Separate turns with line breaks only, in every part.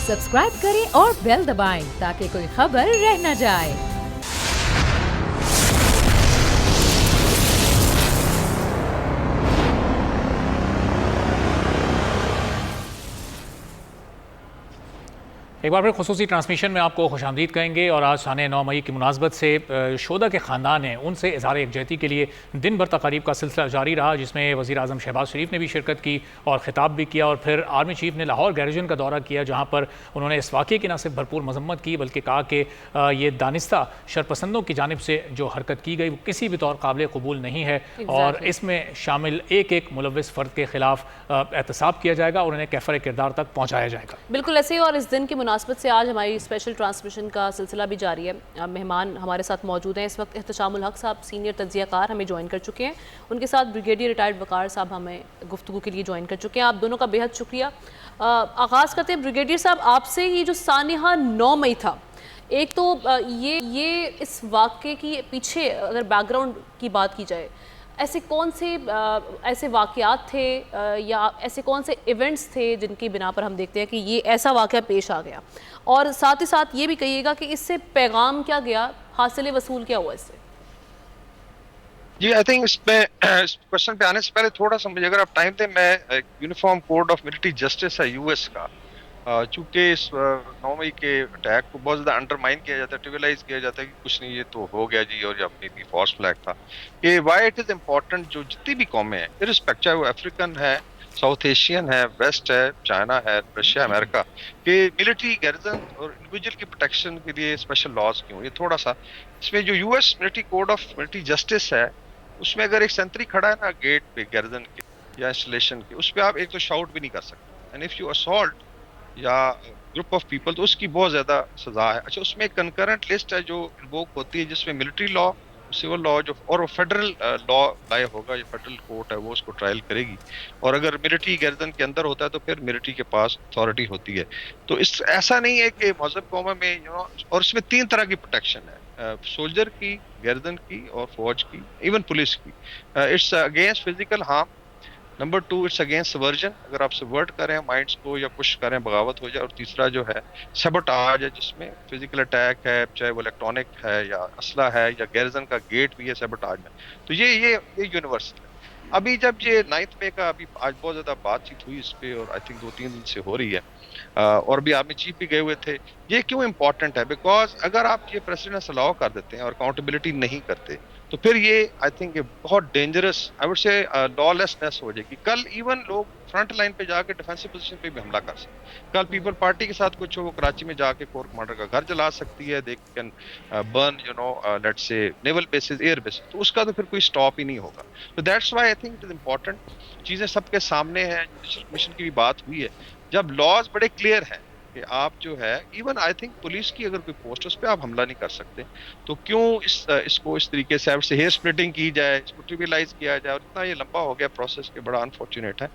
Subscribe करें और bell दबाएं ताकि कोई खबर रह न जाए।
एक बार फिर खुसूसी ट्रांसमिशन में आपको खुशामदीद कहेंगे और आज साने 9 मई की मुनासबत से शोदा के ख़ानदान हैं उनसे इज़हार यकजहती के लिए दिन भर तकारीब का सिलसिला जारी रहा, जिसमें वज़ीर आज़म शहबाज शरीफ ने भी शिरकत की और ख़िताब भी किया। और फिर आर्मी चीफ़ ने लाहौर गैरिजन का दौरा किया, जहाँ पर उन्होंने इस वाक़े की न सिर्फ भरपूर मजम्मत की बल्कि कहा कि ये दानिस्ता शरपसंदों की जानिब से जो हरकत की गई वो किसी भी तौर काबिल कबूल नहीं है और इसमें शामिल एक एक मुलव्विस फ़र्द के ख़िलाफ़ एहतसाब किया जाएगा और उन्हें कैफर किरदार तक पहुँचाया जाएगा।
बिल्कुल ऐसे ही, और इस दिन की मुनासबत से आज हमारी स्पेशल ट्रांसमिशन का सिलसिला भी जारी है। मेहमान हमारे साथ मौजूद हैं इस वक्त। एहतशामुल हक साहब सीनियर तज्ज़ियाकार हमें ज्वाइन कर चुके हैं, उनके साथ ब्रिगेडियर रिटायर्ड वकार साहब हमें गुफ्तगू के लिए ज्वाइन कर चुके हैं। आप दोनों का बेहद शुक्रिया। आगाज़ करते हैं ब्रिगेडियर साहब आपसे। ये जो सानिहा 9 मई था, एक तो ये इस वाक़े की पीछे अगर बैकग्राउंड की बात की जाए, ऐसे कौन से ऐसे वाक़यात थे या ऐसे कौन से इवेंट्स थे जिनकी बिना पर हम देखते हैं कि ये ऐसा वाक़या पेश आ गया, और साथ ही साथ ये भी कहिएगा कि इससे पैगाम क्या गया, हासिल वसूल क्या हुआ इससे?
जी, आई थिंक इसमें इस क्वेश्चन पे आने से पहले थोड़ा सा मुझे अगर आप टाइम दें, मैं uniform code of military justice है यूएस का, चूंकि इस 9 मई के अटैक को बहुत ज़्यादा अंडरमाइन किया जाता है, ट्रिवियलाइज किया जाता है कि कुछ नहीं, ये तो हो गया जी और ये अपनी भी फॉल्स फ्लैग था। कि वाई इट इज़ इम्पॉर्टेंट, जो जितनी भी कौमें हैं इर्रिस्पेक्टिव, चाहे वो अफ्रीकन है, साउथ एशियन है, वेस्ट है, चाइना है, रशिया, अमेरिका, कि मिलिट्री गैरिजन और इंडिविजुअल की प्रोटेक्शन के लिए स्पेशल लॉज क्यों। ये थोड़ा सा इसमें जो US military code of military justice है उसमें अगर एक सेंट्री खड़ा है ना गेट पे गैरिजन के या इंस्टॉलेशन के, उस पर आप एक तो शाउट भी नहीं कर सकते, एंड इफ यू असॉल्ट या ग्रुप ऑफ पीपल तो उसकी बहुत ज्यादा सजा है। अच्छा, उसमें एक कंकरेंट लिस्ट है जो इन्वोक होती है, जिसमें मिलिट्री लॉ, सिविल लॉ जो और फेडरल लॉ लाए होगा, ये फेडरल कोर्ट है वो उसको ट्रायल करेगी, और अगर मिलिट्री गैरिजन के अंदर होता है तो फिर मिलिट्री के पास अथॉरिटी होती है। तो इस ऐसा नहीं है कि मजहब कौम में और इसमें 3 तरह की प्रोटेक्शन है, सोल्जर की, गैरिजन की और फौज की, इवन पुलिस की। It's against physical harm, number 2 it's against subversion, अगर आप सबवर्ट करें माइंड्स को या पुश करें बगावत हो जाए, और तीसरा जो है सैबोटाज है, जिसमें फिजिकल अटैक है, चाहे वो इलेक्ट्रॉनिक है या असला है या गैरिजन का गेट भी है सैबोटाज में। तो ये यूनिवर्सल है। अभी जब ये 9 मई का अभी आज बहुत ज्यादा बातचीत हुई इस पे, और आई थिंक 2-3 दिन से हो रही है, और भी आर्मी चीफ भी गए हुए थे। ये क्यों इंपॉर्टेंट है? बिकॉज अगर आप ये प्रेसिडेंस अलाउ कर देते हैं और अकाउंटेबिलिटी नहीं करते तो फिर ये आई थिंक बहुत dangerous, I would say lawlessness हो जाएगी। कल इवन लोग फ्रंट लाइन पे जाके डिफेंसिव पोजीशन पे भी हमला कर सकते। कल पीपल पार्टी के साथ कुछ हो, वो कराची में जाके कोर कमांडर का घर जला सकती है, they can burn let's say naval basis, air bases, तो उसका तो फिर कोई स्टॉप ही नहीं होगा। तो that's why I think it is important, चीजें सबके सामने हैं, जुडिशल कमीशन की भी बात हुई है, जब लॉज बड़े क्लियर हैं कि आप जो है इवन आई थिंक पुलिस की अगर कोई पोस्ट उस पर आप हमला नहीं कर सकते, तो क्यों इसको इस तरीके से हेयर स्प्लिटिंग की जाए, इसको ट्रिवियलाइज किया जाए, और इतना ये लंबा हो गया प्रोसेस के, बड़ा अनफॉर्चुनेट है।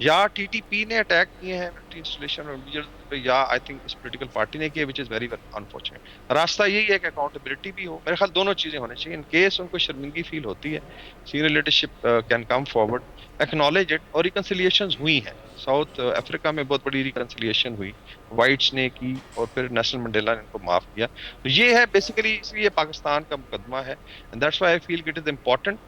या टीटीपी ने अटैक किए हैं इंस्टॉलेशन और या आई थिंक इस पोलिटिकल पार्टी ने किया, विच इज वेरी अनफॉर्चुनेट। रास्ता यही है कि अकाउंटेबिलिटी भी हो, मेरे ख्याल दोनों चीजें होनी चाहिए। इन केस उनको शर्मिंदगी फील होती है, senior leadership can come forward, acknowledge it, और रिकंसिलिएशंस हुई हैं। साउथ अफ्रीका में बहुत बड़ी रिकंसिलिएशन हुई, वाइट्स ने की, और फिर नेशनल मंडेला ने इनको माफ किया। तो ये है बेसिकली, इसलिए पाकिस्तान का मुकदमा है, and that's why I feel it is important.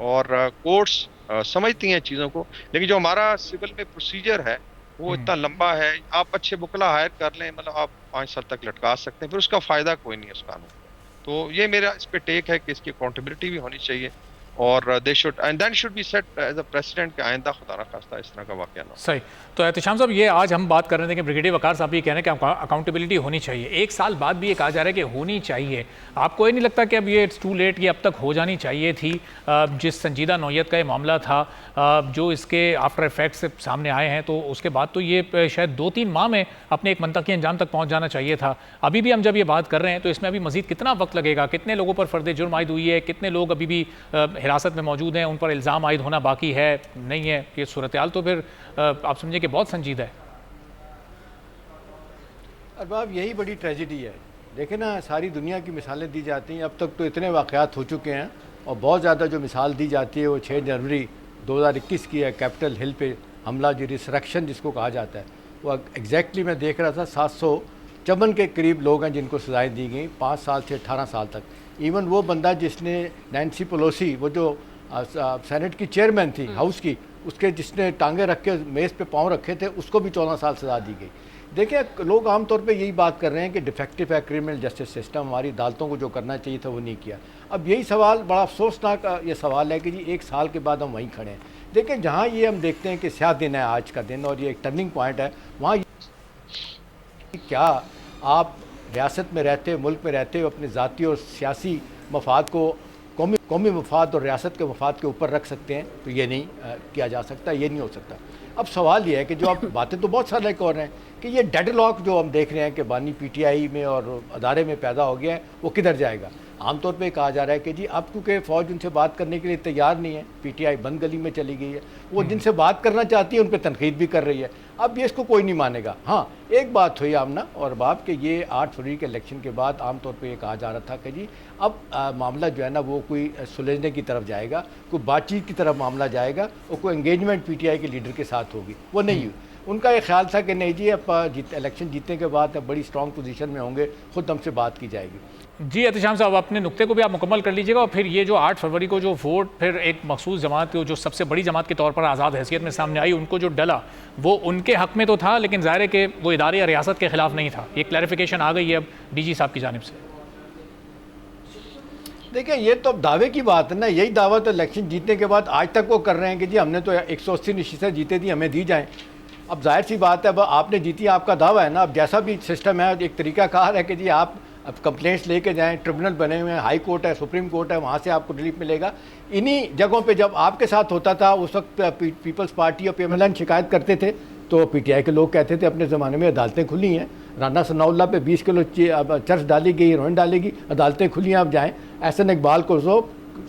और कोर्ट्स समझती हैं चीज़ों को, लेकिन जो हमारा सिविल में प्रोसीजर है वो इतना लंबा है। आप अच्छे बुकला हायर कर लें, मतलब आप 5 साल तक लटका सकते हैं, फिर उसका फायदा कोई नहीं है उस कानून को। तो ये मेरा इस पे टेक है कि इसकी अकाउंटेबिलिटी भी होनी चाहिए, और they should and then should be set as a president के आइंदा खुदा ना खास्ता इस तरह का वाकया ना हो।
सही। तो एहतशाम साहब, ये आज हम बात कर रहे थे कि ब्रिगेडियर वकार साहब ये कह रहे हैं कि अकाउंटेबिलिटी होनी चाहिए, 1 साल बाद भी ये कहा जा रहा है कि होनी चाहिए। आपको ये नहीं लगता कि अब ये इट्स टू लेट, ये अब तक हो जानी चाहिए थी? जिस संजीदा नौयत का ये मामला था, जो इसके आफ्टर इफेक्ट्स सामने आए हैं, तो उसके बाद तो ये शायद 2-3 माह में अपने एक मनतकी अंजाम तक पहुँच जाना चाहिए था। अभी भी हम जब ये बात कर रहे हैं तो इसमें अभी मजीद कितना वक्त लगेगा? कितने लोगों पर फर्द जुर्म आयद हुई है? कितने लोग अभी भी हिरासत में मौजूद हैं, उन पर इल्ज़ाम आयद होना बाकी है, नहीं है? ये सूरत हाल तो फिर आप समझे कि बहुत संजीदा है।
अरबाब, यही बड़ी ट्रेजिडी है। देखें ना, सारी दुनिया की मिसालें दी जाती हैं, अब तक तो इतने वाक़यात हो चुके हैं, और बहुत ज़्यादा जो मिसाल दी जाती है वो 6 जनवरी 2021 की है, कैपिटल हिल पे हमला, जो रिसरेक्शन जिसको कहा जाता है। वो एग्जैक्टली मैं देख रहा था 754 के करीब लोग हैं जिनको सजाएं दी गई 5 साल से 18 साल तक। इवन वो बंदा जिसने नैन्सी पेलोसी, वो जो सेनेट की चेयरमैन थी हाउस की, उसके जिसने टांगे रख के मेज़ पे पाँव रखे थे, उसको भी 14 साल सजा दी गई। देखिए, लोग आमतौर पे यही बात कर रहे हैं कि डिफेक्टिव है क्रिमिनल जस्टिस सिस्टम, हमारी अदालतों को जो करना चाहिए था वो नहीं किया। अब यही सवाल, बड़ा अफसोसनाक ये सवाल है कि जी 1 साल के बाद हम वहीं खड़े हैं। देखिए, जहाँ ये हम देखते हैं कि स्याह दिन है आज का दिन और ये एक टर्निंग पॉइंट है, वहाँ क्या आप रियासत में रहते, मुल्क में रहते हो, अपने ज़ाती और सियासी मफाद को कौमी मफाद और रियासत के मफाद के ऊपर रख सकते हैं? तो ये नहीं किया जा सकता, ये नहीं हो सकता। अब सवाल ये है कि जो आप बातें तो बहुत सारे कर रहे हैं कि ये डेडलॉक जो हम देख रहे हैं कि बानी पीटीआई में और अदारे में पैदा हो गया है, वो किधर जाएगा? आमतौर पे कहा जा रहा है कि जी अब क्योंकि फ़ौज उनसे बात करने के लिए तैयार नहीं है, पीटीआई बंद गली में चली गई है, वो जिनसे बात करना चाहती है उन पर तनकीद भी कर रही है। अब ये इसको कोई नहीं मानेगा। हाँ, एक बात हुई आमना और बाप कि ये 8 फरवरी के इलेक्शन के बाद आमतौर पे ये कहा जा रहा था कि जी अब मामला जो है ना वो कोई सुलझने की तरफ जाएगा, कोई बातचीत की तरफ मामला जाएगा और कोई एंगेजमेंट पीटीआई के लीडर के साथ होगी। वो नहीं हुई। उनका ये ख्याल था कि नहीं जी अब इलेक्शन जीतने के बाद अब बड़ी स्ट्रॉन्ग पोजीशन में होंगे, खुद हमसे बात की जाएगी।
जी एहतशाम साहब, अपने नुक्ते को भी आप मुकम्मल कर लीजिएगा और फिर ये जो 8 फरवरी को जो वोट फिर एक मखसूस जमात जो सबसे बड़ी जमात के तौर पर आज़ाद हैसियत में सामने आई, उनको जो डला वो उनके हक़ में तो था, लेकिन ज़ाहिर है कि वो इदारे या रियासत के ख़िलाफ़ नहीं था। ये क्लैरिफिकेशन आ गई है अब डीजी साहब की जानिब से।
देखिए, ये तो अब दावे की बात है ना, यही दावा तो इलेक्शन जीतने के बाद आज तक वो कर रहे हैं कि जी हमने तो 180 नशीसें जीते थी, हमें दी जाएँ। अब जाहिर सी बात है, अब आपने जीती, आपका दावा है ना। अब जैसा भी सिस्टम है, एक तरीका कार है कि जी आप अब कंप्लेंट्स लेके जाएं, ट्रिब्यूनल बने हुए हैं, हाई कोर्ट है, सुप्रीम कोर्ट है, वहाँ से आपको रिलीफ मिलेगा। इन्हीं जगहों पे जब आपके साथ होता था उस वक्त पीपल्स पार्टी और पीएमएल शिकायत करते थे तो पीटीआई के लोग कहते थे अपने ज़माने में अदालतें खुली हैं, राना सनाउल्लाह पे 20 किलो चर्च डाली गई, हेरोइन डालेगी, अदालतें खुली हैं, आप जाएँ। एहसन इकबाल को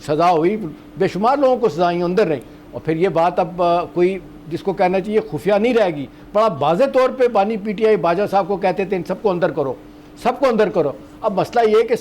सज़ा हुई, बेशुमार लोगों को सज़ाई अंदर रही। और फिर ये बात अब कोई जिसको कहना चाहिए खुफिया नहीं रहेगी, बड़ा वाज़े तौर पे बानी पीटीआई बाजा साहब को कहते थे इन सबको अंदर करो, सबको अंदर करो। अब मसला ये है कि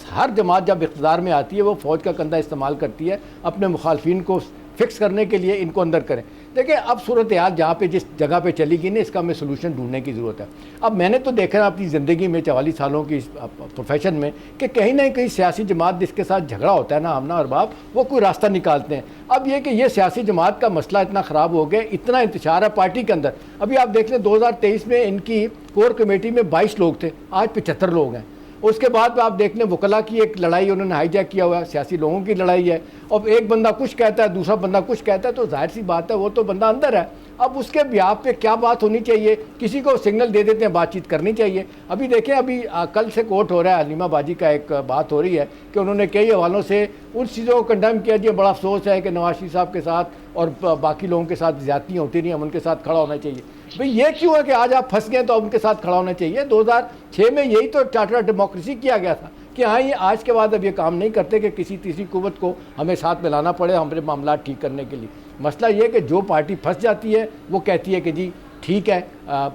हर जमात जब इक़्तिदार में आती है वो फ़ौज का कंधा इस्तेमाल करती है अपने मुखालफिन को फिक्स करने के लिए, इनको अंदर करें। देखिए, अब सूरत हाल जहाँ पे जिस जगह पे चली गई ना, इसका हमें सोल्यूशन ढूंढने की ज़रूरत है। अब मैंने तो देखा है अपनी ज़िंदगी में 44 सालों की प्रोफेशन में कि कहीं ना कहीं सियासी जमात जिसके साथ झगड़ा होता है ना हमना और बाप, वो कोई रास्ता निकालते हैं। अब ये कि ये सियासी जमात का मसला इतना ख़राब हो गया, इतना इंतशार है पार्टी के अंदर। अभी आप देख लें 2023 में इनकी कोर कमेटी में 22 लोग थे, आज 75 लोग हैं। उसके बाद आप देख लें वकला की एक लड़ाई उन्होंने हाईजैक किया हुआ है, सियासी लोगों की लड़ाई है। और एक बंदा कुछ कहता है, दूसरा बंदा कुछ कहता है, तो जाहिर सी बात है वो तो बंदा अंदर है। अब उसके ब्याह पे क्या बात होनी चाहिए, किसी को सिग्नल दे देते हैं, बातचीत करनी चाहिए। अभी देखें, अभी कल से कोर्ट हो रहा है, हलीमा बाजी का एक बात हो रही है कि उन्होंने कई हवालों से उन चीज़ों को कंडेम किया। जी बड़ा अफसोस है कि नवाज शरीफ साहब के साथ और बाकी लोगों के साथ ज़्यादतियाँ होती नहीं, हम उनके साथ खड़ा होना चाहिए। भाई ये क्यों है कि आज आप फंस गए तो उनके साथ खड़ा होना चाहिए। 2006 में यही तो चार्टर डेमोक्रेसी किया गया था कि हाँ, ये आज के बाद अब ये काम नहीं करते कि किसी तीसरी कुव्वत को हमें साथ मिलाना पड़े हमारे मामला ठीक करने के लिए। मसला ये कि जो पार्टी फंस जाती है वो कहती है कि जी ठीक है,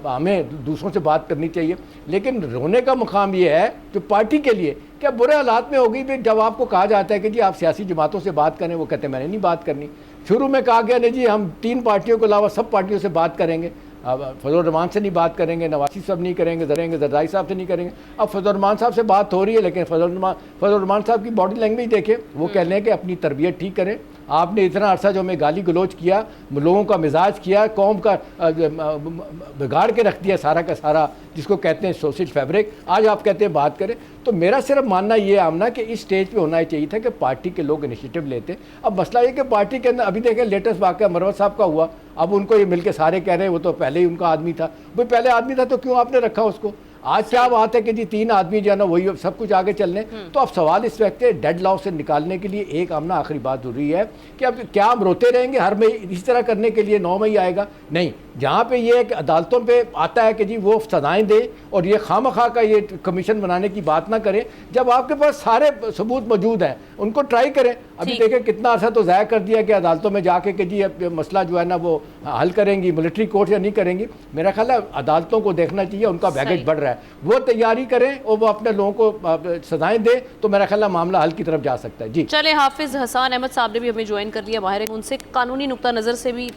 हमें दूसरों से बात करनी चाहिए। लेकिन रोने का मुकाम ये है जो पार्टी के लिए क्या बुरे हालात में होगी। भाई जब आपको कहा जाता है कि जी आप सियासी जमातों से बात करें, वो कहते हैं मैंने नहीं बात करनी। शुरू में कहा गया नहीं जी हम 3 पार्टियों के अलावा सब पार्टियों से बात करेंगे, फजल रहमान से नहीं बात करेंगे, नवाज साहब नहीं करेंगे, जरदारी साहब से नहीं करेंगे। अब फजल रहमान साहब से बात हो रही है, लेकिन फजल रहमान साहब की बॉडी लैंग्वेज देखें, वो कह रहे हैं कि अपनी तरबियत ठीक करें। आपने इतना अरसा जो हमें गाली गलोच किया, लोगों का मिजाज किया, कौम का बिगाड़ के रख दिया सारा का सारा, जिसको कहते हैं सोशल फैब्रिक, आज आप कहते हैं बात करें। तो मेरा सिर्फ मानना ये आमना कि इस स्टेज पे होना चाहिए था कि पार्टी के लोग इनिशिएटिव लेते। अब मसला ये कि पार्टी के अंदर अभी देखें लेटेस्ट वाक़या मरवत साहब का हुआ, अब उनको ये मिलके सारे कह रहे हैं वो तो पहले ही उनका आदमी था। भाई पहले आदमी था तो क्यों आपने रखा उसको? आज क्या बात है कि जी 3 आदमी जो है ना वही सब कुछ आगे चल रहे हैं। तो अब सवाल इस वक्त है डेड लॉ से निकालने के लिए एक आमना आखिरी बात जरूरी है कि अब क्या हम रोते रहेंगे हर मई इस तरह करने के लिए 9 मई आएगा? नहीं, जहाँ पे ये अदालतों पे आता है कि जी वो सजाएं दे और ये खामखा का ये कमीशन बनाने की बात ना करें। जब आपके पास सारे सबूत मौजूद हैं उनको ट्राई करें। अभी देखें कितना अर्सा तो ज़ाया कर दिया कि अदालतों में जाके कि जी मसला जो है ना वो हल करेंगी मिलिट्री कोर्ट या नहीं करेंगी। मेरा ख्याल है अदालतों को देखना चाहिए, उनका बैगेज बढ़ रहा है, वो तैयारी करें और वो अपने लोगों को सजाएं दे तो मेरा ख्याल है मामला हल की तरफ जा सकता है। जी
चले, हाफिज़ हसन अहमद साहब ने भी हमें ज्वाइन कर लिया, माहिर उनसे कानूनी नुक्ता नज़र से भी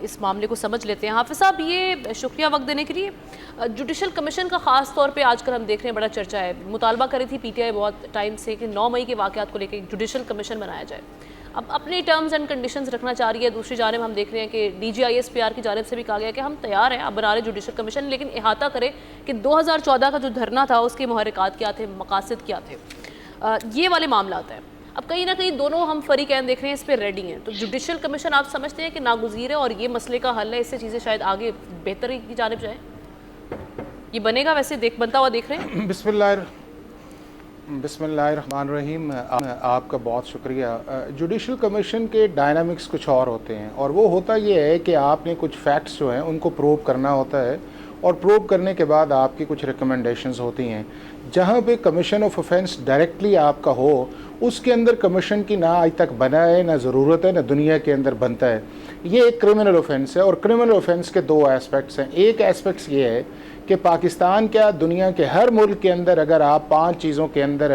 इस मामले को समझ लेते हैं। हैं। हाफिज साहब, ये शुक्रिया वक्त देने के लिए। जुडिशल कमीशन का ख़ास तौर पे आजकल हम देख रहे हैं बड़ा चर्चा है, मुतालबा करी थी पीटीआई बहुत टाइम से कि 9 मई के वाक़यात को लेकर एक जुडिशल कमीशन बनाया जाए। अब अपने टर्म्स एंड कंडीशंस रखना चाह रही है। दूसरी जानब हम देख रहे हैं कि DGISPR की जानब से भी कहा गया कि हम तैयार हैं, अब बना रहे जुडिशल कमीशन, लेकिन अहाता करें कि 2014 का जो धरना था उसके मुहर्रिकात क्या थे, मकासद क्या थे, ये वाले मामला हैं। अब कहीं ना कहीं दोनों हम फरीकैन देख रहे हैं इस पर रेडी हैं, तो जुडिशल कमीशन आप समझते हैं कि नागुज़ीर है और ये मसले का हल है, इससे चीज़ें शायद आगे बेहतरी की जानिब जाए, ये बनेगा? वैसे बनता हुआ देख रहे हैं।
बिस्मिल्लाहिर्रहमानिर्रहीम। आपका बहुत शुक्रिया। जुडिशल कमीशन के डायनामिक्स कुछ और होते हैं, और वो होता ये है कि आपने कुछ फैक्ट्स जो हैं उनको प्रूव करना होता है, और प्रूव करने के बाद आपकी कुछ रिकमेंडेशंस होती हैं। जहाँ पे कमीशन ऑफ ऑफेंस डायरेक्टली आपका हो, उसके अंदर कमीशन की ना आज तक बना है, ना ज़रूरत है, ना दुनिया के अंदर बनता है। ये एक क्रिमिनल ऑफेंस है, और क्रिमिनल ऑफेंस के 2 एस्पेक्ट्स हैं। एक एस्पेक्ट्स ये है कि पाकिस्तान क्या दुनिया के हर मुल्क के अंदर अगर आप 5 चीज़ों के अंदर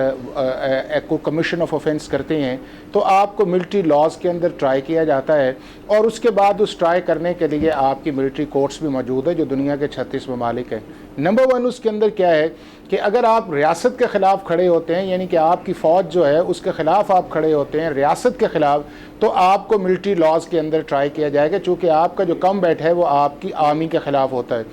को कमीशन ऑफ ऑफेंस करते हैं तो आपको मिलिट्री लॉज के अंदर ट्राई किया जाता है, और उसके बाद उस ट्राई करने के लिए आपकी मिलिट्री कोर्ट्स भी मौजूद है जो दुनिया के 36 ममालिक हैं। नंबर 1 उसके अंदर क्या है कि अगर आप रियासत के ख़िलाफ़ खड़े होते हैं, यानी कि आपकी फ़ौज जो है उसके ख़िलाफ़ आप खड़े होते हैं रियासत के ख़िलाफ़, तो आपको मिलिट्री लॉज के अंदर ट्राई किया जाएगा, चूँकि आपका जो कम्बैट है वो आपकी आर्मी के ख़िलाफ़ होता है।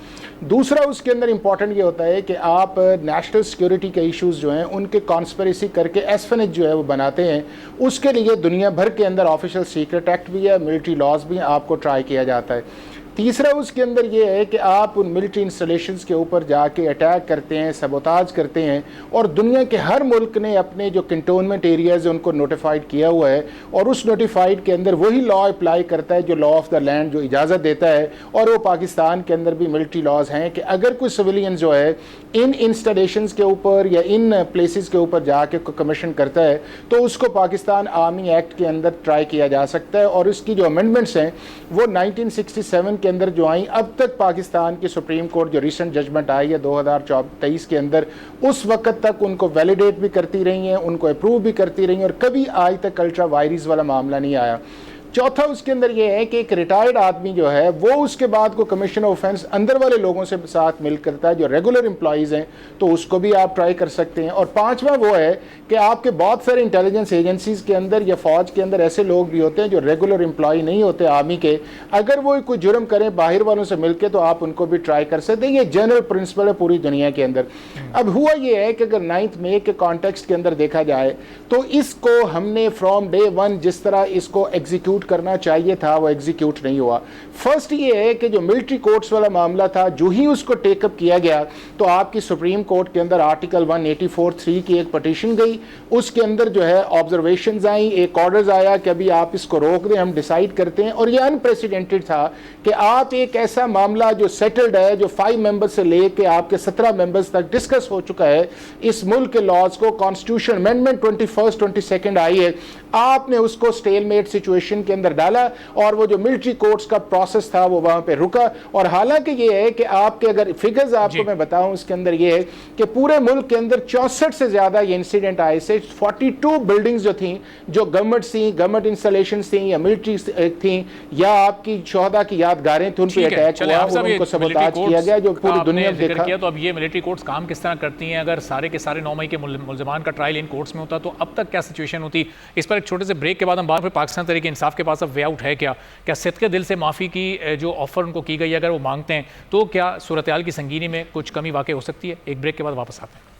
दूसरा उसके अंदर इंपॉर्टेंट ये होता है कि आप नेशनल सिक्योरिटी के इश्यूज़ जो हैं उनके कॉन्स्पिरेसी करके एस्फेनेज जो है वो बनाते हैं, उसके लिए दुनिया भर के अंदर ऑफिशियल सीक्रेट एक्ट भी है, मिलिट्री लॉज भी आपको ट्राई किया जाता है। तीसरा उसके अंदर ये है कि आप उन मिलिट्री इंस्टॉलेशंस के ऊपर जाके अटैक करते हैं, सबोताज करते हैं, और दुनिया के हर मुल्क ने अपने जो कंटोनमेंट एरियाज़ उनको नोटिफाइड किया हुआ है, और उस नोटिफाइड के अंदर वही लॉ अप्लाई करता है जो लॉ ऑफ द लैंड जो इजाज़त देता है। और वो पाकिस्तान के अंदर भी मिलिट्री लॉज हैं कि अगर कोई सिविलियन जो है इन इंस्टॉलेशंस के ऊपर या इन प्लेसेस के ऊपर जाके कमीशन करता है तो उसको पाकिस्तान आर्मी एक्ट के अंदर ट्राई किया जा सकता है। और इसकी जो अमेंडमेंट्स हैं वो 1967 के अंदर जो आई, अब तक पाकिस्तान की सुप्रीम कोर्ट जो रिसेंट जजमेंट आई है 2023 के अंदर, उस वक्त तक उनको वैलिडेट भी करती रही हैं, उनको अप्रूव भी करती रही हैं, और कभी आज तक अल्ट्रा वायरस वाला मामला नहीं आया। चौथा उसके अंदर ये है कि एक रिटायर्ड आदमी जो है वो उसके बाद को कमीशन ऑफ ऑफेंस अंदर वाले लोगों से साथ मिल करता है जो रेगुलर एम्प्लॉइज़ हैं, तो उसको भी आप ट्राई कर सकते हैं। और पांचवा वो है कि आपके बहुत सारे इंटेलिजेंस एजेंसीज़ के अंदर या फौज के अंदर ऐसे लोग भी होते हैं जो रेगुलर एम्प्लॉय नहीं होते आर्मी के, अगर वो कोई जुर्म करें बाहर वालों से मिलकर तो आप उनको भी ट्राई कर सकते हैं। ये जनरल प्रिंसिपल है पूरी दुनिया के अंदर। अब हुआ ये है कि अगर 9 मई के कॉन्टेक्स्ट के अंदर देखा जाए तो इसको हमने फ्रॉम डे 1 जिस तरह इसको एग्जीक्यूट करना चाहिए था वो एग्जीक्यूट नहीं हुआ। फर्स्ट ये है कि जो मिलिट्री कोर्ट्स वाला मामला था, जो ही उसको टेकअप किया गया तो आपकी सुप्रीम कोर्ट के अंदर आर्टिकल 184(3) की एक पटिशन गई, उसके अंदर जो है ऑब्जर्वेशंस आई, एक ऑर्डर्स आया कि अभी आप इसको रोक दें, हम डिसाइड करते हैं। और ये अनप्रेसिडेंटेड था कि आप एक ऐसा मामला जो सेटल्ड है, जो 5 मेंबर्स से लेके आपके 17 मेंबर्स तक डिस्कस हो चुका है, इस मुल्क के लॉज को कॉन्स्टिट्यूशन अमेंडमेंट 21 22 आई है, आपने उसको स्टेलमेट सिचुएशन के अंदर डाला और वो जो मिलिट्री कोर्ट्स का प्रोसेस था वो वहां पे रुका। और हालांकि ये है कि आपके अगर फिगर्स आपको मैं बताऊं उसके अंदर ये है कि पूरे मुल्क के अंदर 64 से ज्यादा ये इंसिडेंट आए से 42 बिल्डिंग्स जो थी, जो गवर्नमेंट इंस्टॉलेशंस थी या मिलिट्री थी या आपकी शोहदा की यादगारें थी, उन पे अटैक हुआ, उनको सबोताज किया गया जो पूरी दुनिया में देखा।
तो अब ये मिलिट्री कोर्ट्स काम किस तरह करती हैं? अगर सारे के सारे 9 मई के मुल्ज़मान का ट्रायल इन कोर्ट्स में होता तो अब तक क्या सिचुएशन होती? इस पर एक छोटे से ब्रेक के बाद हम बात करें। पाकिस्तान तहरीक इंसाफ के पास अब वे आउट है क्या? क्या सिद्क़े दिल से माफ़ी की जो ऑफ़र उनको की गई है अगर वो मांगते हैं तो क्या सूरत हाल की संगीनी में कुछ कमी वाक़ई हो सकती है? एक ब्रेक के बाद वापस आते हैं।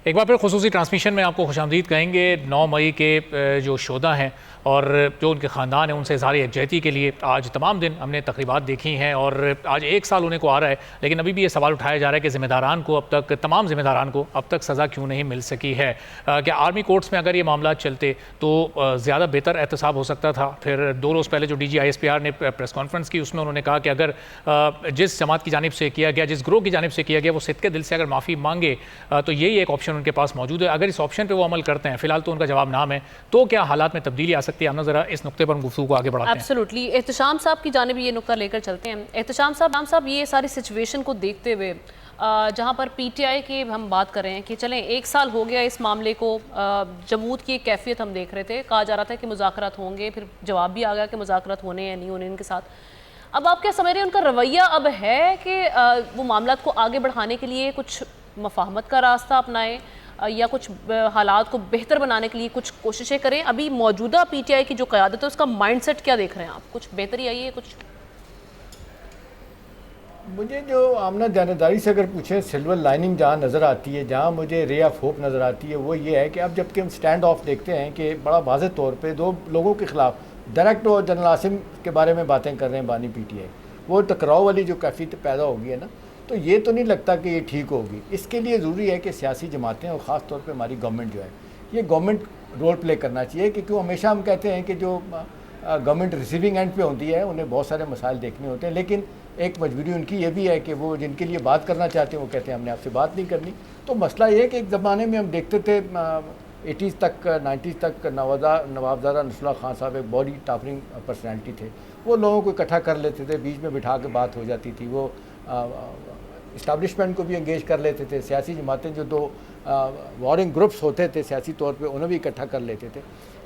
एक बार फिर खुसूसी ट्रांसमिशन में आपको खुशामदीद कहेंगे। 9 मई के जो शोधा हैं और जो उनके ख़ानदान हैं उनसे इज़हार यकजहती के लिए आज तमाम दिन हमने तकरीबात देखी हैं और आज 1 साल होने को आ रहा है, लेकिन अभी भी ये सवाल उठाया जा रहा है कि ज़िम्मेदारान को अब तक, तमाम ज़िम्मेदारान को अब तक सज़ा क्यों नहीं मिल सकी है? क्या आर्मी कोर्ट्स में अगर ये मामला चलते तो ज़्यादा बेहतर एहतसाब हो सकता था? फिर 2 रोज़ पहले जो DGISPR ने प्रेस कॉन्फ्रेंस की उसमें उन्होंने कहा कि अगर जिस जमात की जानिब से किया गया, जिस ग्रोह की जानिब से किया गया, वो सिद्क़े दिल से अगर माफ़ी मांगे तो यही एक ऑप्शन ऑप्शन उनके पास मौजूद है। अगर इस ऑप्शन पे वो अमल करते हैं, फिलहाल तो उनका जवाब नाम है, तो क्या हालात में तब्दीली आ सकती है? आमना ज़रा इस नुक्ते पर हम गुफ्तगू को आगे बढ़ाते हैं।
एब्सोल्युटली, एहतशाम साहब की जानिब ये नुक्ता लेकर चलते हैं। एहतशाम साहब ये सारी सिचुएशन को देखते हुए जहाँ पर पीटीआई की हम बात कर रहे हैं कि चलें 1 साल हो गया इस मामले को, जमूद की एक कैफियत हम देख रहे थे, कहा जा रहा था कि मुज़ाकरात होंगे, फिर जवाब भी आ गया कि मुज़ाकरात होने या नहीं होने इनके साथ। अब आप क्या समझ रहे हैं उनका रवैया अब है कि वो मामलात को आगे बढ़ाने के लिए कुछ मफाहमत का रास्ता अपनाएं या कुछ हालात को बेहतर बनाने के लिए कुछ कोशिशें करें? अभी मौजूदा पीटीआई की जो क़यादत है उसका माइंडसेट क्या देख रहे हैं आप? कुछ बेहतरी आई है कुछ?
मुझे जो आमना जानदारी से अगर पूछे, सिल्वर लाइनिंग जहाँ नज़र आती है, जहाँ मुझे रे ऑफ होप नज़र आती है, वो ये है कि अब जबकि हम स्टैंड ऑफ देखते हैं कि बड़ा वाज़ेह तौर पे दो लोगों के ख़िलाफ़ डायरेक्ट वो जनरल आसिम के बारे में बातें कर रहे हैं बानी पीटीआई, वो टकराव वाली जो कैफियत पैदा होगी है ना, तो ये तो नहीं लगता कि ये ठीक होगी। इसके लिए ज़रूरी है कि सियासी जमातें और ख़ास तौर पर हमारी गवर्नमेंट जो है, ये गवर्नमेंट रोल प्ले करना चाहिए। कि क्यों हमेशा हम कहते हैं कि जो गवर्नमेंट रिसीविंग एंड पे होती है उन्हें बहुत सारे मसाइल देखने होते हैं, लेकिन एक मजबूरी उनकी ये भी है कि वो जिनके लिए बात करना चाहते हैं वो कहते हैं हमने आपसे बात नहीं करनी। तो मसला ये है कि एक ज़माने में हम देखते थे 80s तक 90s तक नवाबजादा नसरुल्लाह खान साहब एक बॉडी टॉपरिंग पर्सनैलिटी थे, वो लोगों को इकट्ठा कर लेते थे, बीच में बिठा के बात हो जाती थी, वो इस्टेब्लिशमेंट को भी इंगेज कर लेते थे, सियासी जमातें जो दो वॉरिंग ग्रुप्स होते थे सियासी तौर पे उन्हें भी इकट्ठा कर लेते थे,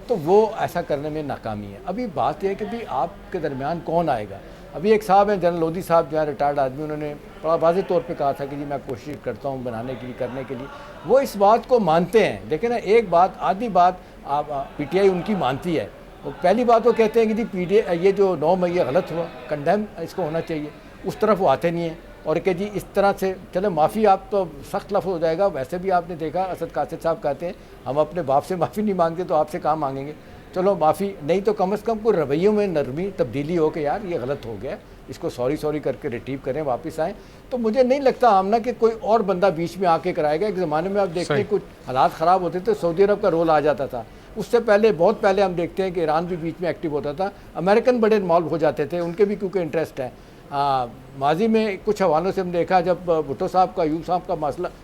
तो वो ऐसा करने में नाकामी है। अभी बात यह है कि भाई आपके दरमियान कौन आएगा। अभी एक साहब हैं जनरल लोधी साहब जो है रिटायर्ड आदमी, उन्होंने बड़ा वाज़ेह तौर पे कहा था कि जी मैं कोशिश करता हूँ बनाने के लिए करने के लिए, वो इस बात को मानते हैं। देखिए ना, एक बात आधी बात पीटीआई उनकी मानती है। वो पहली बात वो कहते हैं कि जी पीटीआई ये जो 9 मई गलत हुआ, कंडेम इसको होना चाहिए, उस तरफ वो आते नहीं हैं और कि जी इस तरह से चले माफ़ी आप तो सख्त लफ्ज़ हो जाएगा। वैसे भी आपने देखा असद कासिद साहब कहते हैं हम अपने बाप से माफ़ी नहीं मांगते तो आपसे कहाँ मांगेंगे। चलो माफ़ी नहीं तो कम से कम कोई रवैयों में नरमी तब्दीली हो कि यार ये गलत हो गया, इसको सॉरी करके रिट्रीव करें, वापस आएँ। तो मुझे नहीं लगता आमना कि कोई और बंदा बीच में आके कराएगा। एक ज़माने में आप देखते हैं कुछ हालात ख़राब होते थे, सऊदी अरब का रोल आ जाता था। उससे पहले बहुत पहले हम देखते हैं कि ईरान भी बीच में एक्टिव होता था, अमेरिकन बड़े इन्वॉल्व हो जाते थे, उनके भी क्योंकि इंटरेस्ट है। माजी में कुछ हवालों से हम देखा जब भुट्टो साहब का अयूब साहब का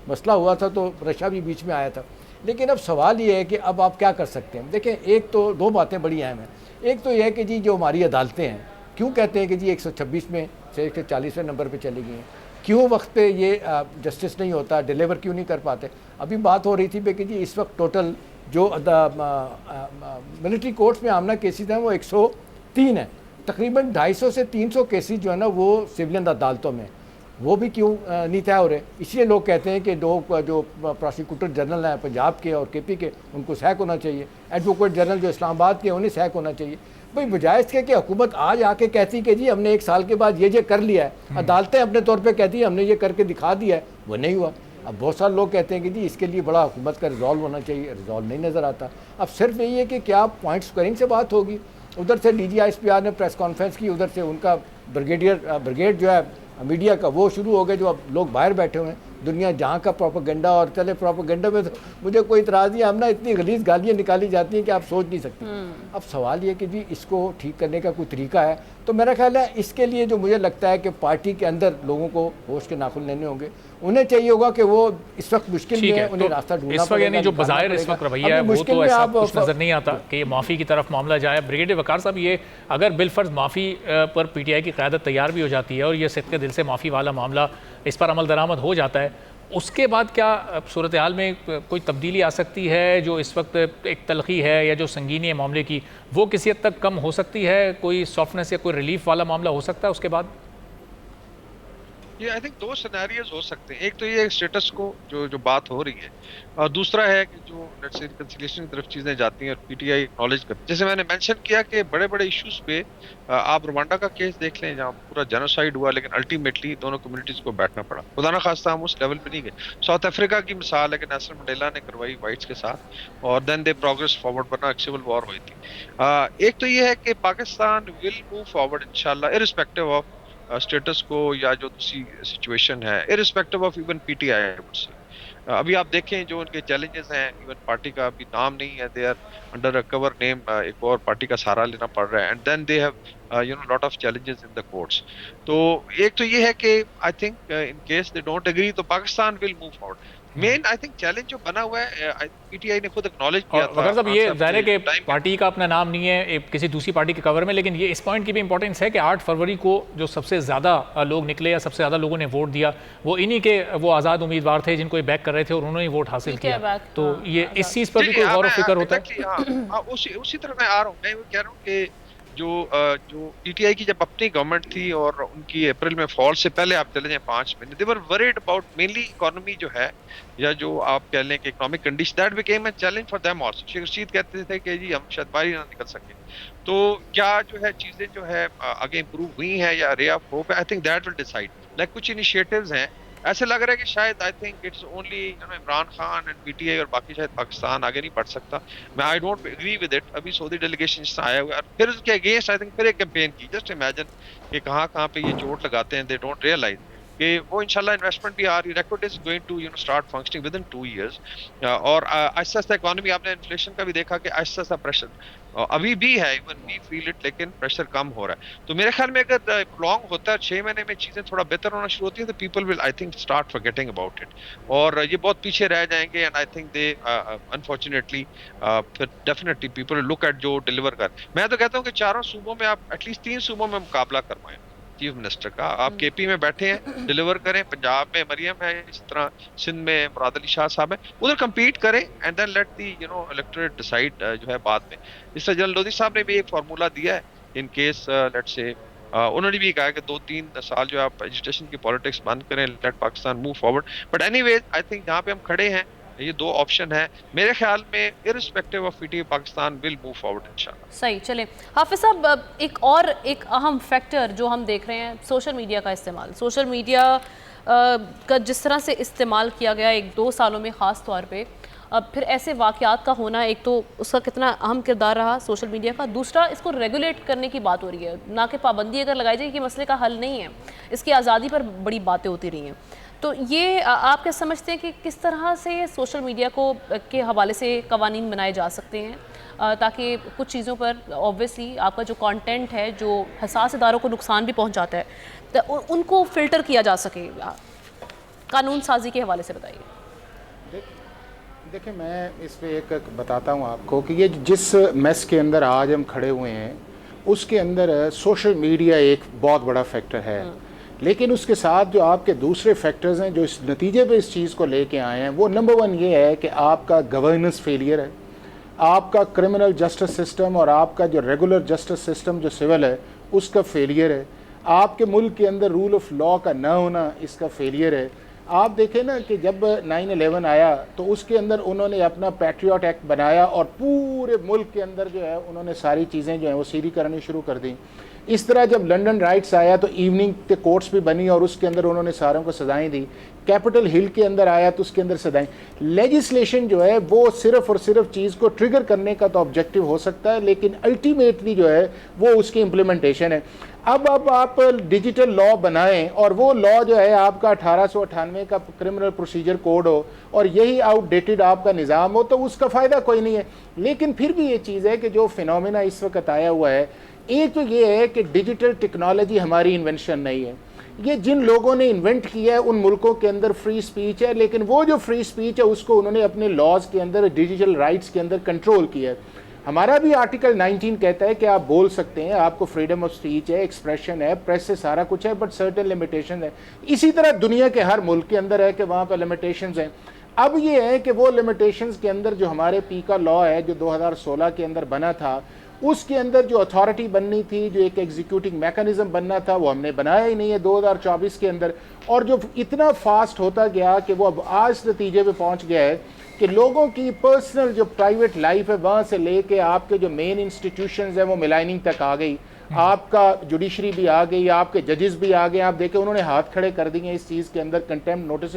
मसला हुआ था तो रशिया भी बीच में आया था। लेकिन अब सवाल ये है कि अब आप क्या कर सकते हैं। देखें, एक तो दो बातें बड़ी अहम हैं। एक तो यह है कि जी जो हमारी अदालतें हैं, क्यों कहते हैं कि जी 126 में से 140वें नंबर पे चली गई हैं, क्यों वक्त पे ये जस्टिस नहीं होता, डिलीवर क्यों नहीं कर पाते। अभी बात हो रही थी कि जी इस वक्त टोटल जो मिलिट्री कोर्ट्स में आमना केसेस हैं वो 103 है, तकरीबन 250 से 300 केसेस जो है ना वो सिविलियन अदालतों में, वो भी क्यों नहीं तय हो रहे। इसलिए लोग कहते हैं कि दो जो प्रोसिक्यूटर जनरल हैं पंजाब के और केपी के, उनको सैक होना चाहिए, एडवोकेट जनरल जो इस्लामाबाद के उन्हें सैक होना चाहिए। भाई बजाय इसके कि हुकूमत आज आके कहती कि जी हमने 1 साल के बाद ये कर लिया है, अदालतें अपने तौर पे कहती है हमने ये करके दिखा दिया है, वो नहीं हुआ। अब बहुत सारे लोग कहते हैं कि जी इसके लिए बड़ा हुकूमत का रिजॉल्व होना चाहिए, रिजॉल्व नहीं नज़र आता। अब सिर्फ यही है कि क्या पॉइंट स्क्वायरिंग से बात होगी। उधर से DGISPR ने प्रेस कॉन्फ्रेंस की, उधर से उनका ब्रिगेड जो है मीडिया का वो शुरू हो गया, जो अब लोग बाहर बैठे हुए हैं, दुनिया जहाँ का प्रोपेगेंडा। और चले प्रोपेगेंडा में तो मुझे कोई इतराज़ नहीं, हम ना इतनी गलीज़ गालियाँ निकाली जाती हैं कि आप सोच नहीं सकते। अब सवाल ये कि जी इसको ठीक करने का कोई तरीका है, तो मेरा ख्याल है इसके लिए जो मुझे लगता है कि पार्टी के अंदर लोगों को होश के नाखुन लेने होंगे, उन्हें चाहिए होगा कि वो इस वक्त मुश्किल में है, उन्हें रास्ता ढूंढना पड़ेगा।
यानी जो बज़ाहिर इस वक्त रवैया है वो तो ऐसा कुछ नज़र नहीं आता कि माफ़ी की तरफ मामला जाए। ब्रिगेडियर वकार साहब, ये अगर बिलफर्ज माफ़ी पर पीटीआई की क़यादत तैयार भी हो जाती है और ये सिद्क़े दिल से माफ़ी वाला मामला इस पर अमल दरामद हो जाता है, उसके बाद क्या सूरत हाल में कोई तब्दीली आ सकती है? जो इस वक्त एक तलखी है या जो संगीनी है मामले की, वो किसी हद तक कम हो सकती है? कोई सॉफ्टनेस या कोई रिलीफ वाला मामला हो सकता है उसके बाद?
ये आई थिंक 2 सिनेरियोज हो सकते हैं। एक तो ये स्टेटस को जो बात हो रही है, और दूसरा है कि जो लेट्स से रिकंसिलिएशन की तरफ चीजें जाती हैं और पीटीआई एक्नॉलेज करती है। जैसे मैंने मेंशन किया कि बड़े बड़े इश्यूज पे आप रवांडा का केस देख लें, जहाँ पूरा जेनोसाइड हुआ लेकिन अल्टीमेटली दोनों कम्युनिटीज को बैठना पड़ा। खुदा ना खास्ता हम उस लेवल पे नहीं गए। साउथ अफ्रीका की मिसाल है कि नेल्सन मंडेला ने करवाई वाइट्स के साथ और देन दे प्रोग्रेस फॉरवर्ड, वरना एक सिविल वॉर हुई थी। एक तो ये है कि पाकिस्तान विल मूव फॉरवर्ड इंशाल्लाह, इररिस्पेक्टिव ऑफ स्टेटस को या जो दूसरी सिचुएशन है, इररिस्पेक्टिव ऑफ इवन पीटीआई। अभी आप देखें जो उनके चैलेंजेस हैं, इवन पार्टी का अभी नाम नहीं है, they are under a cover name, एक और पार्टी का सहारा लेना पड़ रहा है। And then they have lot of challenges in the courts. तो एक तो ये है कि I think in case they don't agree तो Pakistan will move forward. Main I think challenge जो बना हुआ है, पीटीआई ने खुद एक्नॉलेज किया था।
वकार साहब, ये जाहिर है कि पार्टी का अपना नाम नहीं है किसी दूसरी पार्टी के कवर में, लेकिन ये इस पॉइंट की भी इंपॉर्टेंस है कि 8 फरवरी को जो सबसे ज़्यादा लोग निकले या सबसे ज़्यादा लोगों ने वोट दिया वो इन्हीं के वो आज़ाद उम्मीदवार थे जिनको ये बैक कर रहे थे और उन्होंने ही वोट हासिल किया। तो ये इस चीज़ पर भी कोई गौर व फिक्र होता है?
उसी तरह मैं आ रहा हूँ, मैं वो कह रहा हूँ कि जो पीटीआई की जब अपनी गवर्नमेंट थी और उनकी अप्रैल में फॉल से पहले आप चले जाएं 5 महीने, they were worried about mainly economy जो है, या जो आप कह लें कि economic condition, that became a challenge for them also. Sheikh Rashid कहते थे कि जी हम शायद बाहर ही ना निकल सके। तो क्या जो है चीजें जो है आगे इंप्रूव हुई हैं या ray of hope, I think that will decide. Like कुछ इनिशिएटिव्स हैं, ऐसे लग रहा है कि शायद I think it's only Imran Khan and PTI और बाकी शायद पाकिस्तान आगे नहीं बढ़ सकता। मैं I don't agree with it. अभी सऊदी डेलीगेशन आया हुआ है, फिर उसके अगेंस्ट आई थिंक फिर एक कैंपेन की। जस्ट इमेजिन कि कहाँ पे ये चोट लगाते हैं, दे डोंट रियलाइज कि वो इंशाल्लाह इन्वेस्टमेंट भी आ रही, record is going to start functioning within 2 years। और आहिस्ता आहिस्ता इकोनॉमी, आपने इन्फ्लेशन का भी देखा कि आहिस्ता आहिस्ता प्रेशर अभी भी है, इवन वी फील इट, लेकिन प्रेशर कम हो रहा है। तो मेरे ख्याल में अगर लॉन्ग होता है 6 महीने में चीजें थोड़ा बेहतर होना शुरू होती है तो people will I think start forgetting about it, और ये बहुत पीछे रह जाएंगे। And I think they unfortunately फिर डेफिनेटली पीपल लुक एट जो डिलीवर कर। मैं तो कहता हूँ कि 4 सूबों में आप एटलीस्ट 3 सूबों में मुकाबला करवाएं चीफ मिनिस्टर का। आप केपी में बैठे हैं, डिलीवर करें। पंजाब में मरियम है, इस तरह सिंध में मुराद अली शाह साहब है, उधर compete करें and then let the electorate decide जो है बाद में। इस तरह जनरल लोधी साहब ने भी एक फार्मूला दिया है इन केस लेट्स से, उन्होंने भी कहा कि 2-3 साल जो आप एजुटेशन की पॉलिटिक्स बंद करें, let Pakistan move forward. But anyways I think जहाँ पे हम खड़े हैं ये 2 ऑप्शन है मेरे ख्याल में, irrespective of PTI Pakistan will move forward इंशाल्लाह।
सही। चले हाफिज साहब, एक अहम फैक्टर जो हम देख रहे हैं, सोशल मीडिया का इस्तेमाल। सोशल मीडिया का जिस तरह से इस्तेमाल किया गया 1-2 सालों में ख़ास तौर पे, अब फिर ऐसे वाक़यात का होना, एक तो उसका कितना अहम किरदार रहा सोशल मीडिया का, दूसरा इसको रेगुलेट करने की बात हो रही है, ना कि पाबंदी अगर लगाई जाए कि मसले का हल नहीं है, इसकी आज़ादी पर बड़ी बातें होती रही हैं। तो ये आप क्या समझते हैं कि किस तरह से सोशल मीडिया को के हवाले से कवानीन बनाए जा सकते हैं ताकि कुछ चीज़ों पर ऑब्वियसली आपका जो कंटेंट है जो हसास इदारों को नुकसान भी पहुंचाता है, तो उनको फ़िल्टर किया जा सके? कानून साजी के हवाले से बताइए।
देखिए, मैं इस पे एक बताता हूँ आपको कि ये जिस मेस के अंदर आज हम खड़े हुए हैं उसके अंदर सोशल मीडिया एक बहुत बड़ा फैक्टर है, लेकिन उसके साथ जो आपके दूसरे फैक्टर्स हैं जो इस नतीजे पे इस चीज़ को लेके आए हैं, वो नंबर 1 ये है कि आपका गवर्नेंस फेलियर है, आपका क्रिमिनल जस्टिस सिस्टम और आपका जो रेगुलर जस्टिस सिस्टम जो सिविल है उसका फेलियर है, आपके मुल्क के अंदर रूल ऑफ लॉ का ना होना इसका फेलियर है। आप देखें ना कि जब 9/11 आया तो उसके अंदर उन्होंने अपना पैट्रियट एक्ट बनाया और पूरे मुल्क के अंदर जो है उन्होंने सारी चीज़ें जो हैं वो सीधी करनी शुरू कर दी। इस तरह जब लंदन राइट्स आया तो इवनिंग के कोर्ट्स भी बनी और उसके अंदर उन्होंने सारों को सजाएं दी। कैपिटल हिल के अंदर आया तो उसके अंदर सजाएं। लेजिस्लेशन जो है वो सिर्फ और सिर्फ चीज़ को ट्रिगर करने का तो ऑब्जेक्टिव हो सकता है, लेकिन अल्टीमेटली जो है वो उसकी इम्प्लीमेंटेशन है। अब आप डिजिटल लॉ बनाएं और वो लॉ जो है आपका 1898 का क्रिमिनल प्रोसीजर कोड हो और यही आउटडेटेड आपका निज़ाम हो तो उसका फ़ायदा कोई नहीं है। लेकिन फिर भी ये चीज़ है कि जो फिनोमेना इस वक्त आया हुआ है, एक तो ये है कि डिजिटल टेक्नोलॉजी हमारी इन्वेंशन नहीं है, ये जिन लोगों ने इन्वेंट किया है उन मुल्कों के अंदर फ्री स्पीच है, लेकिन वो जो फ्री स्पीच है उसको उन्होंने अपने लॉज के अंदर डिजिटल राइट्स के अंदर कंट्रोल किया है। हमारा भी आर्टिकल 19 कहता है कि आप बोल सकते हैं, आपको फ्रीडम ऑफ स्पीच है, एक्सप्रेशन है, प्रेस से सारा कुछ है, बट सर्टेन लिमिटेशन है। इसी तरह दुनिया के हर मुल्क के अंदर है कि वहाँ पर लिमिटेशंस हैं। अब ये है कि वो लिमिटेशंस के अंदर जो हमारे पीका लॉ है जो 2016 के अंदर बना था, उसके अंदर जो अथॉरिटी बननी थी, जो एक एग्जीक्यूटिव मैकेनिज्म बनना था, वो हमने बनाया ही नहीं है 2024 के अंदर। और जो इतना फास्ट होता गया कि वो अब आज नतीजे पे पहुंच गया है कि लोगों की पर्सनल जो प्राइवेट लाइफ है वहाँ से लेके आपके जो मेन इंस्टीट्यूशंस हैं वो मिलाइनिंग तक आ गई, आपका जुडिशरी भी आ गई, आपके जजेस भी आ गए। आप देखें उन्होंने हाथ खड़े कर दिए इस चीज़ के अंदर, कंटेम्प्ट नोटिस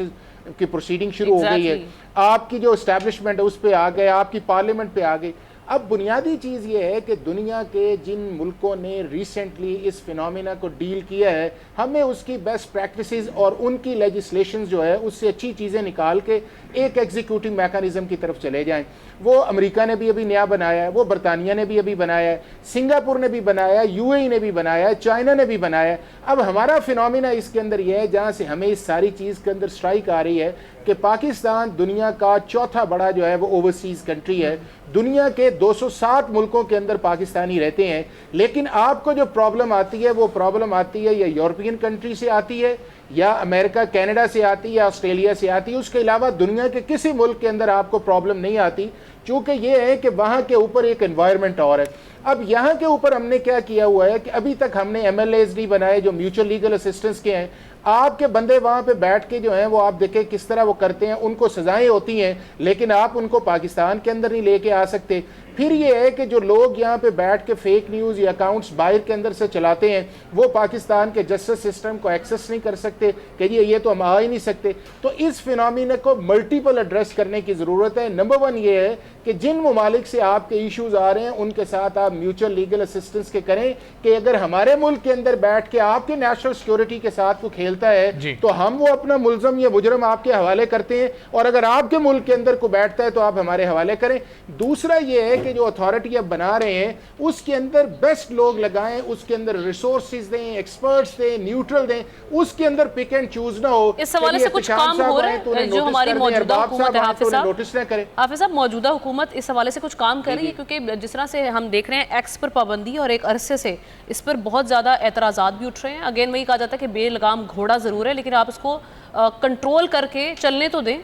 की प्रोसीडिंग शुरू हो गई है, आपकी जो इस्टेब्लिशमेंट है उस पर आ गए, आपकी पार्लियामेंट पे आ गई। अब बुनियादी चीज़ ये है कि दुनिया के जिन मुल्कों ने रिसेंटली इस फिनोमिना को डील किया है, हमें उसकी बेस्ट प्रैक्टिसेस और उनकी लेजिस्लेशंस जो है उससे अच्छी चीज़ें निकाल के एक एग्जीक्यूटिव मैकेनिज्म की तरफ चले जाएं। वो अमेरिका ने भी अभी नया बनाया है, वो बरतानिया ने भी अभी बनाया है, सिंगापुर ने भी बनाया है, यूएई ने भी बनाया है, चाइना ने भी बनाया है। अब हमारा फिनोमिना इसके अंदर यह है, जहाँ से हमें इस सारी चीज़ के अंदर स्ट्राइक आ रही है कि पाकिस्तान दुनिया का चौथा बड़ा जो है वो ओवरसीज़ कंट्री है। दुनिया के 207 मुल्कों के अंदर पाकिस्तानी रहते हैं, लेकिन आपको जो प्रॉब्लम आती है वो प्रॉब्लम आती है या यूरोपियन कंट्री से आती है, या अमेरिका कनाडा से आती है, या ऑस्ट्रेलिया से आती है। उसके अलावा दुनिया के किसी मुल्क के अंदर आपको प्रॉब्लम नहीं आती, क्योंकि ये है कि वहाँ के ऊपर एक एनवायरनमेंट और है। अब यहाँ के ऊपर हमने क्या किया हुआ है कि अभी तक हमने MLAs नहीं बनाए जो म्यूचुअल लीगल असिस्टेंस के हैं। आपके बंदे वहाँ पे बैठ के जो हैं वो आप देखें किस तरह वो करते हैं, उनको सजाएं होती हैं, लेकिन आप उनको पाकिस्तान के अंदर नहीं लेके आ सकते। फिर ये है कि जो लोग यहाँ पे बैठ के फेक न्यूज़ या अकाउंट्स बाहर के अंदर से चलाते हैं, वो पाकिस्तान के जस्टिस सिस्टम को एक्सेस नहीं कर सकते कि ये तो हम आ ही नहीं सकते। तो इस फिनोमिना को मल्टीपल एड्रेस करने की ज़रूरत है। नंबर 1 ये है कि जिन ममालिक से आपके इश्यूज़ आ रहे हैं उनके साथ आप म्यूचुअल लीगल असिस्टेंस के करें कि अगर हमारे मुल्क के अंदर बैठ के आपके नेशनल सिक्योरिटी के साथ वो खेलता है तो हम वो अपना मुलजम या मुजरम आपके हवाले करते हैं, और अगर आपके मुल्क के अंदर को बैठता है तो आप हमारे हवाले करें। दूसरा ये है कि जो अथॉरिटी अब बना रहे हैं उसके अंदर बेस्ट लोग लगाएं, उसके अंदर रिसोर्सेज दें, एक्सपर्ट्स दें, न्यूट्रल दें, उसके अंदर पिक एंड चूज ना हो।
इस हवाले से कुछ काम हो रहा है जो हमारी मौजूदा हुकूमत है, हाफिज साहब
नोटिस ना करे।
हाफिज साहब, मौजूदा हुकूमत इस हवाले से कुछ काम कर रही है? क्योंकि जिस तरह से हम देख रहे हैं एक्स पर पाबंदी और एक अरसे से इस पर बहुत ज़्यादा एतराज़ात भी उठ रहे हैं। अगेन वही कहा जाता है कि बेलगाम घोड़ा ज़रूर है, लेकिन आप इसको कंट्रोल करके चलने तो दें।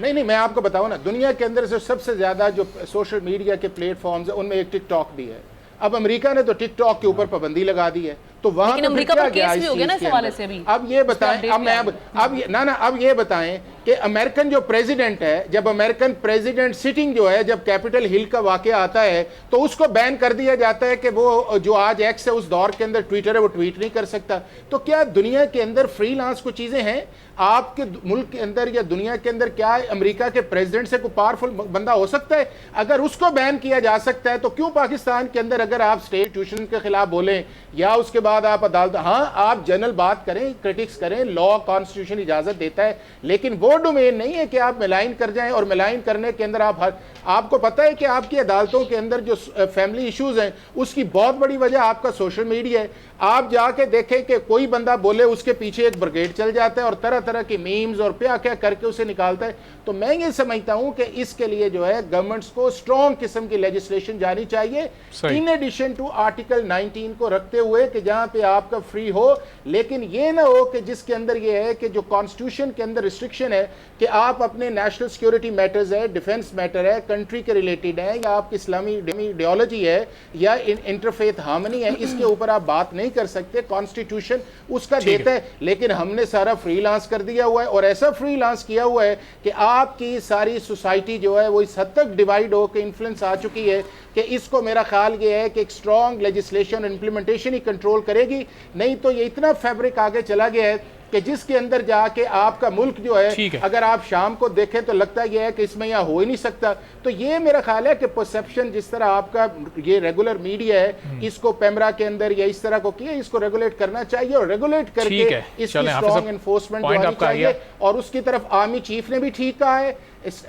नहीं, मैं आपको बताऊं ना, दुनिया के अंदर से सबसे ज्यादा जो सोशल मीडिया के प्लेटफॉर्म्स है उनमें एक टिकटॉक भी है। अब अमेरिका ने तो टिकटॉक के ऊपर पाबंदी लगा दी है, तो वहां
लेकिन अमेरिका पर केस भी हो गया ना इस हवाले से भी।
अब ये बताएं, अब ये बताएं कि अमेरिकन जो प्रेसिडेंट है, जब अमेरिकन प्रेसिडेंट सिटिंग जो है, जब कैपिटल हिल का वाकया आता है तो उसको बैन कर दिया जाता है कि वो जो आज एक्स है उस दौर के अंदर ट्विटर है वो ट्वीट नहीं कर सकता। तो क्या दुनिया के अंदर फ्रीलांस को चीजें हैं? आपके मुल्क के अंदर या दुनिया के अंदर क्या अमेरिका के प्रेसिडेंट से कोई पावरफुल बंदा हो सकता है? अगर उसको बैन किया जा सकता है तो क्यों पाकिस्तान के अंदर अगर आप स्टेट इंस्टीट्यूशन के खिलाफ बोलें या उसके बाद आप अदालत, हाँ आप जनरल बात करें, क्रिटिक्स करें, लॉ कॉन्स्टिट्यूशन इजाजत देता है, लेकिन वो डोमेन नहीं है कि आप मिलाइन कर जाएं। और मिलाइन करने के अंदर आपको पता है कि आपकी अदालतों के अंदर जो फैमिली इश्यूज हैं उसकी बहुत बड़ी वजह आपका सोशल मीडिया है। आप जाके देखें कि कोई बंदा बोले उसके पीछे एक ब्रिगेड चल जाता है और तरह तरह की मीम्स और क्या क्या करके उसे निकालता है। तो मैं ये समझता हूं कि इसके लिए जो है गवर्नमेंट्स को स्ट्रॉन्ग किस्म की लेजिस्लेशन जानी चाहिए, इन एडिशन टू आर्टिकल 19 को रखते हुए कि जहां पे आपका फ्री हो, लेकिन ये ना हो कि जिसके अंदर ये है कि जो कॉन्स्टिट्यूशन के अंदर रिस्ट्रिक्शन है कि आप अपने नेशनल सिक्योरिटी मैटर्स है, डिफेंस मैटर है, कंट्री के रिलेटेड है, या आपकी इस्लामी आइडियोलॉजी है या इंटरफेथ हार्मनी है, इसके ऊपर आप बात नहीं कर सकते। कॉन्स्टिट्यूशन उसका देता है, लेकिन हमने सारा फ्रीलांस कर दिया हुआ है और ऐसा फ्रीलांस किया हुआ है कि आपकी सारी सोसाइटी जो है वो इस हद तक डिवाइड होकर इन्फ्लुएंस आ चुकी है कि इसको मेरा ख्याल ये है कि एक स्ट्रॉन्ग लेजिस्लेशन इम्प्लीमेंटेशन ही कंट्रोल करेगी। नहीं तो ये इतना फैब्रिक आगे चला गया है कि जिसके अंदर जाके आपका मुल्क जो है अगर आप शाम को देखें तो लगता यह है कि इसमें यहाँ हो ही नहीं सकता। तो ये मेरा ख्याल है कि परसेप्शन जिस तरह आपका ये रेगुलर मीडिया है इसको पेमरा के अंदर या इस तरह को किया, इसको रेगुलेट करना चाहिए और रेगुलेट करके इसकी स्ट्रॉन्ग एनफोर्समेंट होनी चाहिए। और उसकी तरफ आर्मी चीफ ने भी ठीक कहा है,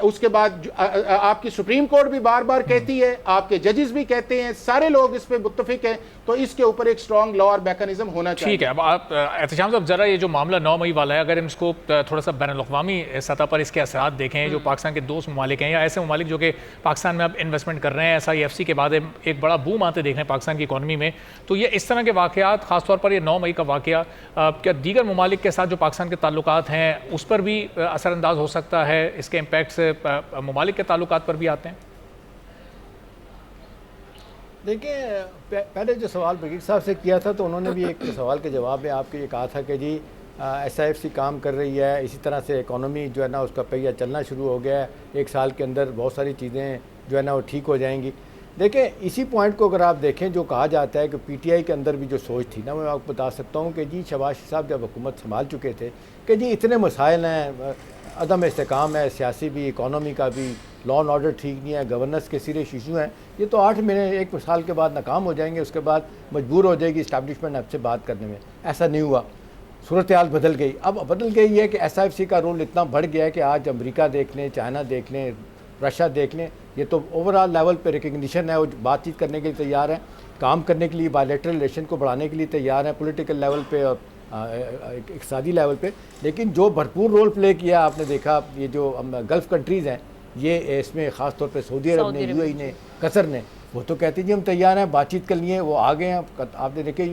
उसके बाद आपकी सुप्रीम कोर्ट भी बार बार कहती है, आपके जजेस भी कहते हैं, सारे लोग इस पे मुत्तफिक हैं। तो इसके ऊपर एक स्ट्रॉन्ग लॉ और मैकेनिज्म होना चाहिए।
ठीक है, अब आप एहतशाम साहब जरा ये जो मामला 9 मई वाला है, अगर हम इसको थोड़ा सा बैनुल-अक़वामी सतह पर इसके असरात देखें, जो पाकिस्तान के दोस्त ममालिक हैं या ऐसे ममालिक जो कि पाकिस्तान में अब इन्वेस्टमेंट कर रहे हैं, SIFC के बाद एक बड़ा बूम आते देख रहे हैं पाकिस्तान की इकॉनमी में, तो ये इस तरह के वाक़यात, ख़ासतौर पर ये 9 मई का वाक़या, क्या दीगर ममालिक के साथ जो पाकिस्तान के ताल्लुकात हैं उस पर भी असरअंदाज हो सकता है? इसके इम्पैक्ट्स ममालिक के ताल्लुकात पर भी आते हैं?
देखिए, पहले जो सवाल ब्रिगेड साहब से किया था तो उन्होंने भी एक सवाल के जवाब में आपको ये कहा था कि जी SIFC काम कर रही है, इसी तरह से इकॉनमी जो है ना उसका पहिया चलना शुरू हो गया है, 1 साल के अंदर बहुत सारी चीज़ें जो है ना वो ठीक हो जाएंगी। देखिए, इसी पॉइंट को अगर आप देखें, जो कहा जाता है कि PTI के अंदर भी जो सोच थी ना, मैं आपको बता सकता हूँ कि जी शहबाज साहब जब हुकूमत संभाल चुके थे कि जी इतने मसाइल हैं, अदम इस्तेकाम है, सियासी भी, इकॉनमी का भी, लॉ एंड ऑर्डर ठीक नहीं है, गवर्नेंस के सीरियस इशू हैं, ये तो 8 महीने 1 साल के बाद नाकाम हो जाएंगे, उसके बाद मजबूर हो जाएगी इस्टेब्लिशमेंट आपसे बात करने में। ऐसा नहीं हुआ, सूरत हाल बदल गई। अब बदल गई है कि SIFC का रोल इतना बढ़ गया है कि आज अमेरिका देख लें, चाइना देख लें, रशिया देख लें, ये तो ओवरऑल लेवल पे रिकग्निशन है, वो बातचीत करने के लिए तैयार हैं, काम करने के लिए, बायलैटरल रिलेशन को बढ़ाने के लिए तैयार हैं, पॉलिटिकल लेवल पे और इक़्तिसादी लेवल पे। लेकिन जो भरपूर रोल प्ले किया आपने देखा, ये जो गल्फ़ कंट्रीज़ हैं, ये इसमें ख़ास तौर पे सऊदी अरब ने, UAE ने, कतर ने, वो तो कहते हैं जी हम तैयार हैं बातचीत के लिए, वो आ गए हैं। आपने देखे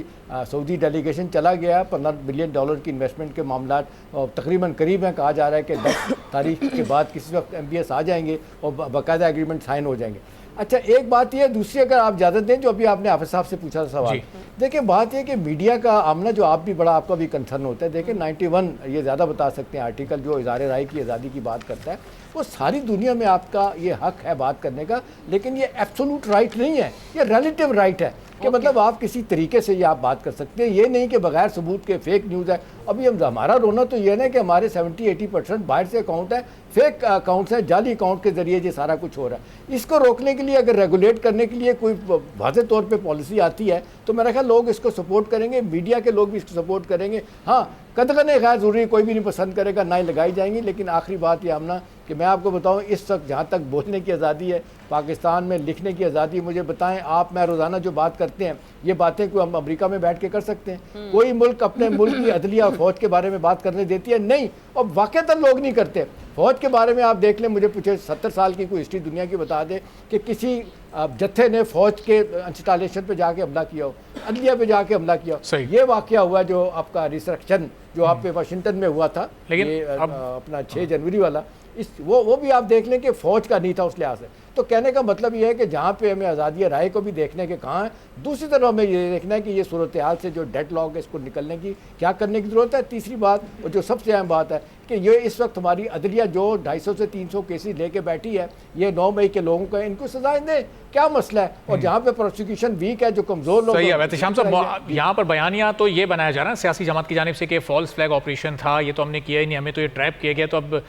सऊदी डेलीगेशन चला गया, $15 बिलियन की इन्वेस्टमेंट के मामला तकरीबन करीब हैं, कहा जा रहा है कि 10 तारीख के बाद किसी वक्त MBS आ जाएंगे और बाकायदा एग्रीमेंट साइन हो जाएंगे। अच्छा, एक बात यह, दूसरी अगर आप इजाज़त दें, जो अभी आपने हाफिज़ साहब से पूछा था सवाल, देखिए बात यह कि मीडिया का आमना जो आप भी बड़ा, आपका भी कंसर्न होता है। देखिए 91 ये ज़्यादा बता सकते हैं आर्टिकल जो इज़हार राय की आज़ादी की बात करता है, वो सारी दुनिया में आपका ये हक है बात करने का, लेकिन ये एब्सोल्यूट राइट नहीं है, ये रिलेटिव राइट है कि मतलब आप किसी तरीके से ये आप बात कर सकते हैं, ये नहीं कि बगैर सबूत के फेक न्यूज़ है। अभी हमारा रोना तो ये ना कि हमारे 70-80% बाहर से अकाउंट है, फेक अकाउंट्स हैं, जाली अकाउंट के ज़रिए ये सारा कुछ हो रहा है। इसको रोकने के लिए, अगर रेगुलेट करने के लिए कोई वाज़ेह तौर पे पॉलिसी आती है तो मेरा ख्याल लोग इसको सपोर्ट करेंगे, मीडिया के लोग भी इसको सपोर्ट करेंगे। हाँ, कदगने खैर ज़रूरी, कोई भी नहीं पसंद करेगा, ना ही लगाई जाएंगी। लेकिन आखिरी बात ये आमना कि मैं आपको बताऊं, इस वक्त जहाँ तक बोलने की आज़ादी है पाकिस्तान में, लिखने की आज़ादी, मुझे बताएं आप, मैं रोज़ाना जो बात करते हैं ये बातें कोई हम अमेरिका में बैठ के कर सकते हैं? कोई मुल्क अपने मुल्क की अदलिया और फौज के बारे में बात करने देती है? नहीं। और वाक़तन लोग नहीं करते। फौज के बारे में आप देख लें, मुझे पूछे 70 साल की कोई हिस्ट्री दुनिया की बता दे कि किसी जत्थे ने फौज के इंस्टॉलेशन पे जाके हमला किया हो, अदलिया पे जाके हमला किया हो। ये वाक़या हुआ जो आपका रिसरेक्शन जो आप पे वाशिंगटन में हुआ था, लेकिन ये अपना 6 जनवरी वाला, वो भी आप देख लें कि फ़ौज का नहीं था उस लिहाज से। तो कहने का मतलब ये है कि जहाँ पे हमें आज़ादी राय को भी देखने के कहाँ है, दूसरी तरफ हमें ये देखना है कि ये सूरत हाल से जो डेड लॉक है इसको निकलने की क्या करने की ज़रूरत है। तीसरी बात, और जो सबसे अहम बात है कि ये इस वक्त हमारी अदलिया जो 250 से 300 केसेस लेके बैठी है, ये 9 मई के लोगों का, इनको सजाएं दें, क्या मसला है? और जहाँ पे प्रोसिक्यूशन वीक है, जो कमज़ोर लोग,
सही है एहतशाम साहब, यहाँ पर बयानिया तो ये बनाया जा रहा है सियासी जमात की जानिब से कि फॉल्स फ्लैग ऑपरेशन था, ये तो हमने किया ही नहीं, हमें तो ये ट्रैप किया गया। तो अब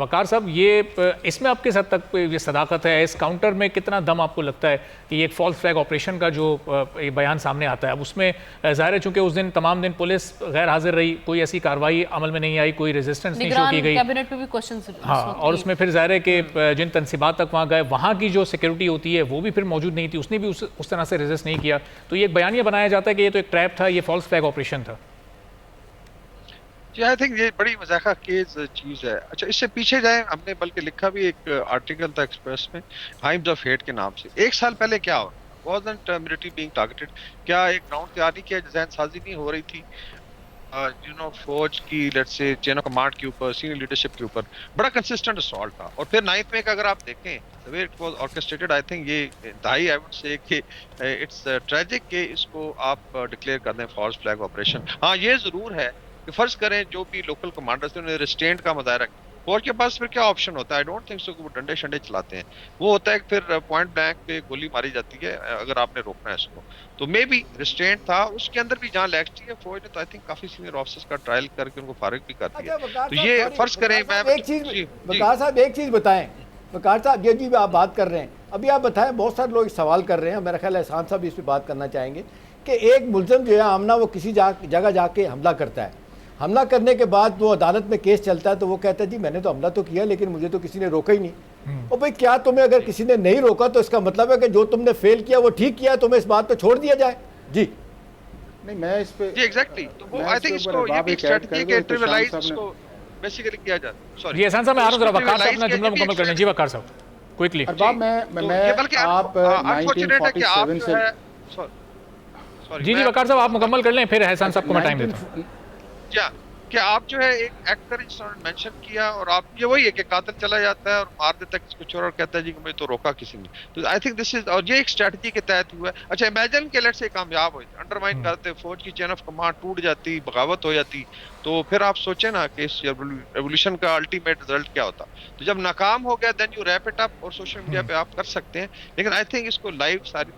वकार साहब, ये इसमें आपके साथ तक ये सदाकत है, इस काउंटर में कितना दम आपको लगता है कि एक फॉल्स फ्लैग ऑपरेशन का जो बयान सामने आता है? अब उसमें ज़ाहिर है चूँकि उस दिन तमाम दिन पुलिस गैर हाजिर रही, कोई ऐसी कार्रवाई अमल में नहीं आई, कोई रेजिस्टेंस नहीं शो की गई,
कैबिनेट पे भी क्वेश्चन,
हाँ, और उसमें फिर ज़ाहिर है कि जिन तनसीबात तक वहाँ गए, वहाँ की जो सिक्योरिटी होती है वो भी फिर मौजूद नहीं थी, उसने भी उस तरह से रेजिस्ट नहीं किया। तो ये एक बयानिया बनाया जाता है कि ये तो एक ट्रैप था, ये फॉल्स फ्लैग ऑपरेशन था।
जी, आई थिंक ये बड़ी मजाका केस चीज़ है। अच्छा, इससे पीछे जाए, हमने बल्कि लिखा भी एक आर्टिकल था एक्सप्रेस में, हाइम्स ऑफ हेट के नाम से। 1 साल पहले क्या हो, वाज़न्ट मिलिट्री बीइंग टारगेटेड? क्या एक ग्राउंड तैयार नहीं किया, डिजाइन साजी नहीं हो रही थी? फौज की let's say chain of command के ऊपर, सीनियर लीडरशिप के ऊपर बड़ा कंसिस्टेंट असॉल्ट था। और फिर 9th में अगर आप देखें the way it was orchestrated, I think ये इंतहाई, आई वुड से कि इट्स ट्रेजिक कि इसको आप डिक्लेयर कर दें फॉल्स फ्लैग ऑपरेशन। हाँ, ये जरूर है कि फर्ज करें जो भी लोकल कमांडर्स थे उन्होंने रिस्ट्रेंट का मुजाहरा किया, फौज के पास फिर क्या ऑप्शन होता है? आई डोंट थिंक सो कि वो डंडे शंडे चलाते हैं। वो होता है कि फिर पॉइंट ब्लैंक पे गोली मारी जाती है अगर आपने रोकना है इसको। तो मे बी रिस्ट्रेंट था, उसके अंदर भी जहाँ लैक्स है फौज ने, तो आई थिंक काफी सीनियर ऑफिसर्स का ट्रायल करके उनको फारिग भी कर दिया। तो ये फर्ज करें, मैं
एक चीज वकार साहब एक चीज बताएं, वकार साहब ये जी आप बात कर रहे हैं, अभी आप बताएं, बहुत सारे लोग सवाल कर रहे हैं, मेरा ख्याल है एहसान साहब इस पर बात करना चाहेंगे कि एक मुलजम जो है आमना, वो किसी जगह जाके हमला करता है, हमला करने के बाद वो अदालत में केस चलता है तो वो कहता है जी मैंने तो हमला तो किया लेकिन मुझे तो किसी ने रोका ही नहीं। और भाई क्या तुम्हें अगर किसी ने नहीं रोका तो इसका मतलब है कि जो तुमने फेल किया वो ठीक किया, तुम्हें इस बात पे छोड़ दिया जाए? जी
नहीं, मैं इस पे
जी एग्जैक्टली, तो वो आई थिंक इसको ये भी एक स्ट्रेटजी के ट्रिवियलाइज इसको बेसिकली किया जाता। सॉरी
जी एहसान साहब, मैं आ रहा हूं, जरा वकार साहब अपना जुमला मुकम्मल कर लें। जी वकार साहब क्विकली।
अरबाब, मैं
बल्कि
आप 1947 से,
सॉरी
जी वकार साहब आप मुकम्मल कर लें, फिर एहसान साहब को मैं टाइम देता हूं।
क्या आप जो है एक एक्टर जिन्होंने मेंशन किया, और आप ये वही है कि कातिल चला जाता है और मार देता है किसी को चोर और कहता है जी कि मुझे तो रोका किसी ने। तो आई थिंक दिस इज, और ये एक स्ट्रेटजी के तहत हुआ है। अच्छा, इमेजिन के लेट से कामयाब हो, अंडरमाइन करते, फौज की चेन ऑफ कमांड टूट जाती, बगावत हो जाती, तो फिर आप सोचें ना कि इस रेवोल्यूशन का अल्टीमेट रिजल्ट क्या होता। तो जब नाकाम हो गया, then you wrap it up और सोशल मीडिया पे आप कर सकते हैं। लेकिन आई थिंक इसको लाइव सारी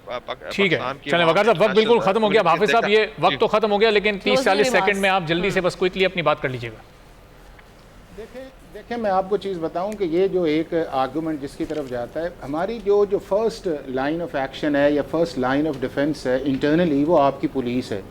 ठीक है, चलें वकार साहब, वक्त बिल्कुल खत्म हो गया। हाफिज साहब, ये वक्त तो खत्म हो गया लेकिन 30-40 सेकंड में आप जल्दी से बस क्विकली अपनी बात कर लीजिएगा।
देखिए मैं आपको चीज़ बताऊं कि ये जो एक आर्गूमेंट जिसकी तरफ जाता है, हमारी जो फर्स्ट लाइन ऑफ एक्शन है या फर्स्ट लाइन ऑफ डिफेंस है इंटरनली, वो आपकी पुलिस है।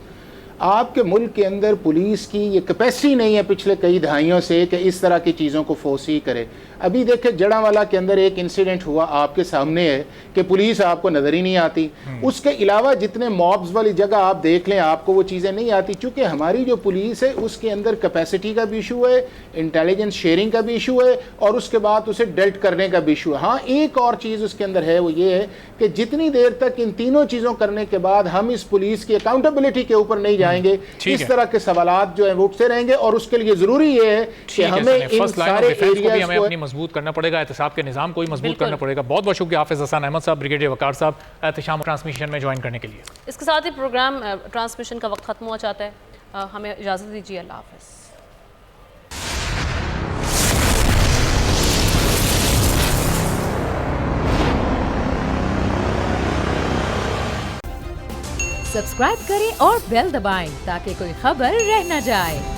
आपके मुल्क के अंदर पुलिस की ये कैपेसिटी नहीं है पिछले कई दहाइयों से कि इस तरह की चीज़ों को फोर्सी करे। अभी देखें जड़ावाला के अंदर एक इंसिडेंट हुआ आपके सामने है कि पुलिस आपको नज़र ही नहीं आती। उसके अलावा जितने मॉब्स वाली जगह आप देख लें आपको वो चीज़ें नहीं आती, चूँकि हमारी जो पुलिस है उसके अंदर कैपेसिटी का भी इशू है, इंटेलिजेंस शेयरिंग का भी इशू है और उसके बाद उसे डेल्ट करने का भी इशू है। हाँ, एक और चीज़ उसके अंदर है, वो ये है कि जितनी देर तक इन तीनों चीज़ों करने के बाद हम इस पुलिस की अकाउंटेबिलिटी के ऊपर नहीं जाएंगे, इस तरह के सवालात जो है वो उठते रहेंगे। और उसके लिए ज़रूरी ये है कि हमें इन सारे एरियाज को
मजबूत करना पड़ेगा, एहतसाब के निज़ाम को ही मजबूत करना पड़ेगा। बहुत बहुत शुक्रिया हाफिज़ हसन अहमद साहब, ब्रिगेडियर वकार साहब, एहतशाम ट्रांसमिशन में ज्वाइन करने के लिए।
इसके साथ ही प्रोग्राम ट्रांसमिशन का वक्त खत्म हुआ चाहता है। हमें इजाज़त दीजिए, अल्लाह हाफ़िज़।
सब्सक्राइब करें और बेल दबाएं ताकि कोई खबर रह न जाए।